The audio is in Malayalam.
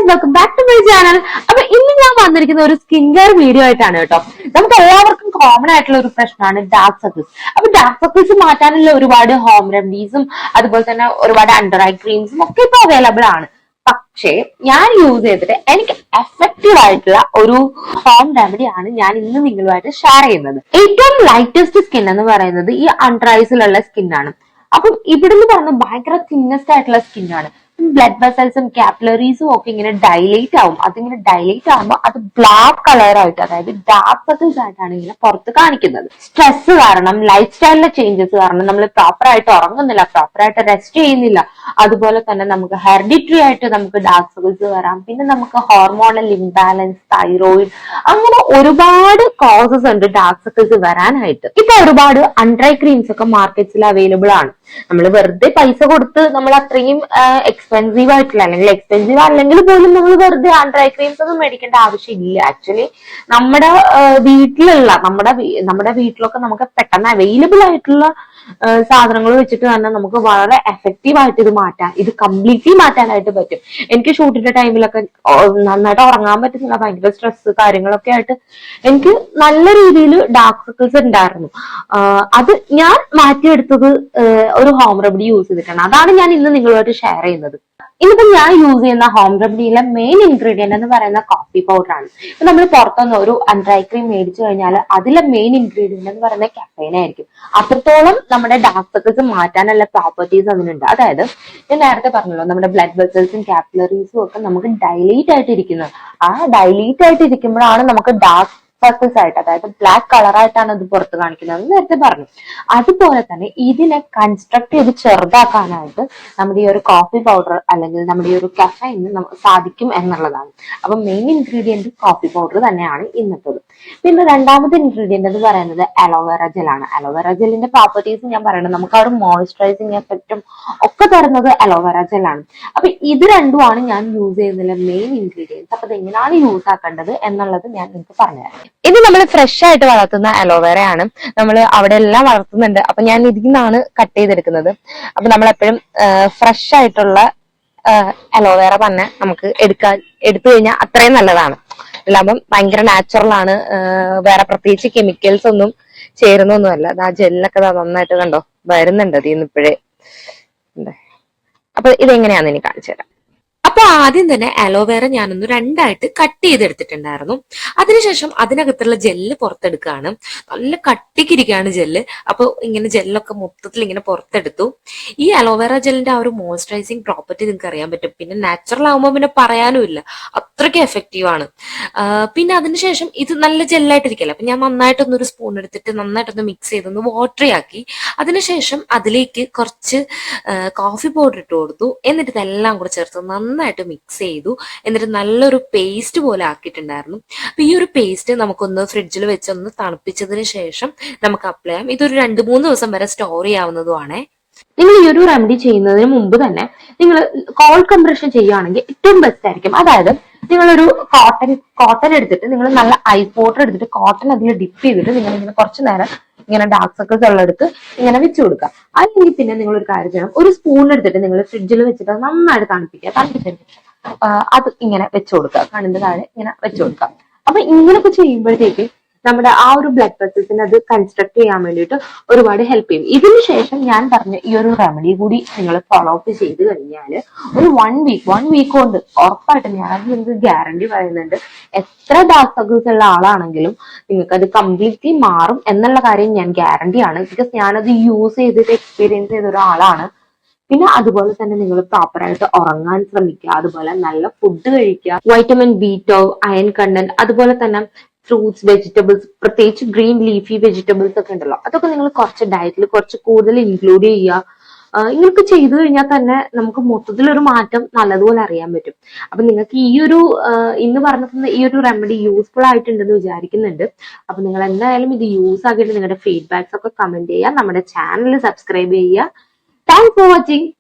Guys, welcome back to my channel. അപ്പൊ ഇന്ന് ഞാൻ വന്നിരിക്കുന്ന ഒരു സ്കിൻ കെയർ വീഡിയോ ആയിട്ടാണ് കേട്ടോ. നമുക്ക് എല്ലാവർക്കും കോമൺ ആയിട്ടുള്ള ഒരു പ്രശ്നമാണ് ഡാർക്ക് സർക്കിൾസ്. അപ്പൊ ഡാർക്ക് സർക്കിൾസ് മാറ്റാനുള്ള ഒരുപാട് ഹോം റെമഡീസും അതുപോലെ തന്നെ ഒരുപാട് അണ്ടർ ഐ ക്രീംസും ഒക്കെ ഇപ്പൊ അവൈലബിൾ ആണ്. പക്ഷേ ഞാൻ യൂസ് ചെയ്തിട്ട് എനിക്ക് എഫക്റ്റീവ് ആയിട്ടുള്ള ഒരു ഹോം റെമഡി ആണ് ഞാൻ ഇന്ന് നിങ്ങളുമായിട്ട് ഷെയർ ചെയ്യുന്നത്. ഏറ്റവും ലൈറ്റസ്റ്റ് സ്കിൻ എന്ന് പറയുന്നത് ഈ അണ്ടർ ഐസിലുള്ള സ്കിന്നാണ്. അപ്പം ഇവിടുന്ന് പറഞ്ഞ ഭയങ്കര തിന്നസ്റ്റ് ആയിട്ടുള്ള സ്കിന്നാണ്. ബ്ലഡ് വെസൽസും കാപ്പിലറീസും ഒക്കെ ഇങ്ങനെ ഡൈലേറ്റ് ആവും. അതിങ്ങനെ ഡൈലേറ്റ് ആവുമ്പോൾ അത് ബ്ലാക്ക് കളറായിട്ട്, അതായത് ഡാർക്ക് സർക്കിൾസ് ആയിട്ടാണ് ഇങ്ങനെ പുറത്ത് കാണിക്കുന്നത്. സ്ട്രെസ് കാരണം, ലൈഫ് സ്റ്റൈലിലെ ചേഞ്ചസ് കാരണം നമ്മൾ പ്രോപ്പർ ആയിട്ട് ഉറങ്ങുന്നില്ല, പ്രോപ്പർ ആയിട്ട് റെസ്റ്റ് ചെയ്യുന്നില്ല. അതുപോലെ തന്നെ നമുക്ക് ഹെറിഡിറ്ററി ആയിട്ട് നമുക്ക് ഡാർക്ക് സർക്കിൾസ് വരാം. പിന്നെ നമുക്ക് ഹോർമോണൽ ഇംബാലൻസ്, തൈറോയിഡ്, അങ്ങനെ ഒരുപാട് കോസസ് ഉണ്ട് ഡാർക്ക് സർക്കിൾസ് വരാനായിട്ട്. ഇപ്പൊ ഒരുപാട് അണ്ടർ ഐ ക്രീംസ് ഒക്കെ മാർക്കറ്റ്സിൽ അവൈലബിൾ ആണ്. നമ്മൾ വെറുതെ പൈസ കൊടുത്ത് നമ്മൾ അത്രയും എക്സ്പെൻസീവ് ആയിട്ടില്ല, അല്ലെങ്കിൽ എക്സ്പെൻസീവ് അല്ലെങ്കിൽ പോലും നമ്മൾ വെറുതെ അണ്ടർ ഐ ക്രീംസ് ഒന്നും മേടിക്കേണ്ട ആവശ്യമില്ല. ആക്ച്വലി നമ്മുടെ വീട്ടിലുള്ള നമ്മുടെ വീട്ടിലൊക്കെ നമുക്ക് പെട്ടെന്ന് അവൈലബിൾ ആയിട്ടുള്ള സാധനങ്ങൾ വെച്ചിട്ട് തന്നെ നമുക്ക് വളരെ എഫക്റ്റീവ് ആയിട്ട് ഇത് മാറ്റാൻ, ഇത് കംപ്ലീറ്റ്ലി മാറ്റാനായിട്ട് പറ്റും. എനിക്ക് ഷൂട്ടിന്റെ ടൈമിലൊക്കെ നന്നായിട്ട് ഉറങ്ങാൻ പറ്റുന്നില്ല, ഭയങ്കര സ്ട്രെസ് കാര്യങ്ങളൊക്കെ ആയിട്ട് എനിക്ക് നല്ല രീതിയിൽ ഡാർക്ക് സർക്കിൾസ് ഉണ്ടായിരുന്നു. അത് ഞാൻ മാറ്റിയെടുത്തത് ഒരു ഹോം റെമഡി യൂസ് ചെയ്തിട്ടാണ്. അതാണ് ഞാൻ ഇന്ന് നിങ്ങളുമായിട്ട് ഷെയർ ചെയ്യുന്നത്. ഇന്നിപ്പോ ഞാൻ യൂസ് ചെയ്യുന്ന ഹോം റെമഡിയിലെ മെയിൻ ഇൻഗ്രീഡിയന്റ് എന്ന് പറയുന്ന കോഫി പൗഡർ ആണ്. ഇപ്പൊ നമ്മൾ പുറത്തുനിന്ന് ഒരു അണ്ടർ ഐ ക്രീം മേടിച്ചു കഴിഞ്ഞാൽ അതിലെ മെയിൻ ഇൻഗ്രീഡിയന്റ് എന്ന് പറയുന്നത് കഫൈൻ ആയിരിക്കും. അത്രത്തോളം നമ്മുടെ ഡാർക്ക് സർക്കിൾസ് മാറ്റാനുള്ള പ്രോപ്പർട്ടീസ് അതിനുണ്ട്. അതായത് ഞാൻ നേരത്തെ പറഞ്ഞല്ലോ, നമ്മുടെ ബ്ലഡ് വെസൽസും കാപ്പിലറീസും ഒക്കെ നമുക്ക് ഡൈലേറ്റ് ആയിട്ട് ഇരിക്കുന്നത്. ആ ഡൈലേറ്റ് ആയിട്ട് ഇരിക്കുമ്പോഴാണ് നമുക്ക് ഡാർക്ക് സർക്കിൾസ് ആയിട്ട്, അതായത് ബ്ലാക്ക് കളറായിട്ടാണ് ഇത് പുറത്ത് കാണിക്കുന്നത് നേരത്തെ പറഞ്ഞു. അതുപോലെ തന്നെ ഇതിനെ കൺസ്ട്രക്ട് ചെയ്ത് ചെറുതാക്കാനായിട്ട് നമ്മുടെ ഈ ഒരു കോഫി പൗഡർ അല്ലെങ്കിൽ നമ്മുടെ ഈ ഒരു കഫൈന് സാധിക്കും എന്നുള്ളതാണ്. അപ്പൊ മെയിൻ ഇൻഗ്രീഡിയന്റ് കോഫി പൗഡർ തന്നെയാണ് ഇന്നത്തത്. പിന്നെ രണ്ടാമത്തെ ഇൻഗ്രീഡിയന്റ് എന്ന് പറയുന്നത് അലോവേറ ജെല്ലാണ്. അലോവേറ ജെല്ലിന്റെ പ്രോപ്പർട്ടീസ് ഞാൻ പറയുന്നത് നമുക്ക് ആ ഒരു മോയ്സ്ചറൈസിങ് എഫക്റ്റും ഒക്കെ തരുന്നത് അലോവേറ ജെല്ലാണ്. അപ്പൊ ഇത് രണ്ടുമാണ് ഞാൻ യൂസ് ചെയ്യുന്നതിലെ മെയിൻ ഇൻഗ്രീഡിയൻസ്. അപ്പൊ ഇത് എങ്ങനെയാണ് യൂസ് ആക്കേണ്ടത് എന്നുള്ളത് ഞാൻ നിങ്ങൾക്ക് പറഞ്ഞുതരാം. ഇത് നമ്മൾ ഫ്രഷ് ആയിട്ട് വളർത്തുന്ന അലോവേറ ആണ്. നമ്മൾ അവിടെ എല്ലാം വളർത്തുന്നുണ്ട്. അപ്പൊ ഞാൻ ഇതിൽ നിന്നാണ് കട്ട് ചെയ്തെടുക്കുന്നത്. അപ്പൊ നമ്മൾ എപ്പോഴും ഫ്രഷ് ആയിട്ടുള്ള അലോവേറ തന്നെ നമുക്ക് എടുത്തു കഴിഞ്ഞാൽ അത്രയും നല്ലതാണ്. അല്ലാകുമ്പം ഭയങ്കര നാച്ചുറൽ ആണ്. വേറെ പ്രത്യേകിച്ച് കെമിക്കൽസ് ഒന്നും ചേരുന്നൊന്നുമല്ല. ആ ജെല്ലൊക്കെ നന്നായിട്ട് കണ്ടോ വരുന്നുണ്ട് അതിന്ന് ഇപ്പോഴേ. അപ്പൊ ഇതെങ്ങനെയാന്ന് ഇനി കാണിച്ചു തരാം. അപ്പൊ ആദ്യം തന്നെ അലോവേറ ഞാനൊന്ന് രണ്ടായിട്ട് കട്ട് ചെയ്തെടുത്തിട്ടുണ്ടായിരുന്നു. അതിനുശേഷം അതിനകത്തുള്ള ജെല്ല് പുറത്തെടുക്കുകയാണ്. നല്ല കട്ടിക്കിരിക്കുകയാണ് ജെല്ല്. അപ്പൊ ഇങ്ങനെ ജെല്ലൊക്കെ മൊത്തത്തിൽ ഇങ്ങനെ പുറത്തെടുത്തു. ഈ അലോവേറ ജെല്ലിന്റെ ആ ഒരു മോയ്സ്ചറൈസിങ് പ്രോപ്പർട്ടി നിങ്ങൾക്ക് അറിയാൻ പറ്റും. പിന്നെ നാച്ചുറൽ ആകുമ്പോൾ പിന്നെ പറയാനും ഇല്ല, അത്രയ്ക്ക് എഫക്റ്റീവ് ആണ്. പിന്നെ അതിനുശേഷം ഇത് നല്ല ജെല്ലായിട്ടിരിക്കല്ലേ. അപ്പൊ ഞാൻ നന്നായിട്ടൊന്നൊരു സ്പൂൺ എടുത്തിട്ട് നന്നായിട്ടൊന്ന് മിക്സ് ചെയ്തൊന്ന് വാട്ടറി ആക്കി. അതിനുശേഷം അതിലേക്ക് കുറച്ച് കോഫി പൗഡർ ഇട്ട് കൊടുത്തു. എന്നിട്ട് ഇതെല്ലാം കൂടെ ചേർത്ത് നന്നായിട്ട് മിക്സ് ചെയ്തു. എന്നിട്ട് നല്ലൊരു പേസ്റ്റ് പോലെ ആക്കിയിട്ടുണ്ടായിരുന്നു. അപ്പൊ ഈ ഒരു പേസ്റ്റ് നമുക്കൊന്ന് ഫ്രിഡ്ജിൽ വെച്ചൊന്ന് തണുപ്പിച്ചതിന് ശേഷം നമുക്ക് അപ്ലൈ ചെയ്യാം. ഇതൊരു 2-3 ദിവസം വരെ സ്റ്റോർ ചെയ്യാവുന്നതുമാണ്. നിങ്ങൾ ഈ ഒരു റെമഡി ചെയ്യുന്നതിന് മുമ്പ് തന്നെ നിങ്ങൾ കോൾഡ് കംപ്രഷൻ ചെയ്യുകയാണെങ്കിൽ ഏറ്റവും ബെസ്റ്റ് ആയിരിക്കും. അതായത് നിങ്ങളൊരു കോട്ടൺ എടുത്തിട്ട് നിങ്ങൾ നല്ല ഐസ് വാട്ടർ എടുത്തിട്ട് കോട്ടൺ അതിൽ ഡിപ്പ് ചെയ്തിട്ട് നിങ്ങൾ ഇങ്ങനെ കുറച്ചു നേരം ഇങ്ങനെ ഡാർക്ക് സർക്കിൾസ് ഉള്ളെടുത്ത് ഇങ്ങനെ വെച്ച് കൊടുക്കുക. അല്ലെങ്കിൽ പിന്നെ നിങ്ങൾ ഒരു കാര്യം ചെയ്യണം, ഒരു സ്പൂൺ എടുത്തിട്ട് നിങ്ങൾ ഫ്രിഡ്ജിൽ വെച്ചിട്ട് നന്നായിട്ട് തണുപ്പിച്ചിട്ട് അത് ഇങ്ങനെ വെച്ചു കൊടുക്കുക. കണ്ണിന്റെ താഴെ ഇങ്ങനെ വെച്ചു കൊടുക്കുക. അപ്പൊ ഇങ്ങനെയൊക്കെ ചെയ്യുമ്പോഴത്തേക്ക് നമ്മുടെ ആ ഒരു ബ്ലഡ് വെസൽസിനെ അത് കൺസ്ട്രക്ട് ചെയ്യാൻ വേണ്ടിയിട്ട് ഒരുപാട് ഹെൽപ്പ് ചെയ്യും. ഇതിന് ശേഷം ഞാൻ പറഞ്ഞ ഈ ഒരു റെമഡി കൂടി നിങ്ങൾ ഫോളോ അപ്പ് ചെയ്ത് കഴിഞ്ഞാൽ ഒരു 1 വീക്ക് കൊണ്ട് ഉറപ്പായിട്ടും ഞാൻ നിങ്ങൾക്ക് ഗ്യാരണ്ടി പറയുന്നുണ്ട്, എത്ര ഡാർക്ക് സർക്കിൾസ് ഉള്ള ആളാണെങ്കിലും നിങ്ങൾക്ക് അത് കംപ്ലീറ്റ്ലി മാറും എന്നുള്ള കാര്യം ഞാൻ ഗ്യാരണ്ടി ആണ്. ബിക്കോസ് ഞാനത് യൂസ് ചെയ്തിട്ട് എക്സ്പീരിയൻസ് ചെയ്ത ഒരാളാണ്. പിന്നെ അതുപോലെ തന്നെ നിങ്ങൾ പ്രോപ്പർ ആയിട്ട് ഉറങ്ങാൻ ശ്രമിക്കുക. അതുപോലെ നല്ല ഫുഡ് കഴിക്കുക. വൈറ്റമിൻ B12, അയൺ കണ്ടന്റ്, അതുപോലെ തന്നെ ഫ്രൂട്ട്സ്, വെജിറ്റബിൾസ്, പ്രത്യേകിച്ച് ഗ്രീൻ ലീഫി വെജിറ്റബിൾസ് ഒക്കെ ഉണ്ടല്ലോ, അതൊക്കെ നിങ്ങൾ കുറച്ച് ഡയറ്റിൽ കുറച്ച് കൂടുതൽ ഇൻക്ലൂഡ് ചെയ്യുക. ഇങ്ങനെയൊക്കെ ചെയ്തു കഴിഞ്ഞാൽ തന്നെ നമുക്ക് മൊത്തത്തിലൊരു മാറ്റം നല്ലതുപോലെ അറിയാൻ പറ്റും. അപ്പൊ നിങ്ങൾക്ക് ഈ ഒരു ഇന്ന് പറഞ്ഞിട്ടുള്ള ഈ ഒരു റെമഡി യൂസ്ഫുൾ ആയിട്ടുണ്ടെന്ന് വിചാരിക്കുന്നുണ്ട്. അപ്പൊ നിങ്ങൾ എന്തായാലും ഇത് യൂസ് ആക്കിയിട്ട് നിങ്ങളുടെ ഫീഡ്ബാക്സ് ഒക്കെ കമന്റ് ചെയ്യുക. നമ്മുടെ ചാനൽ സബ്സ്ക്രൈബ് ചെയ്യുക. Thanks for watching.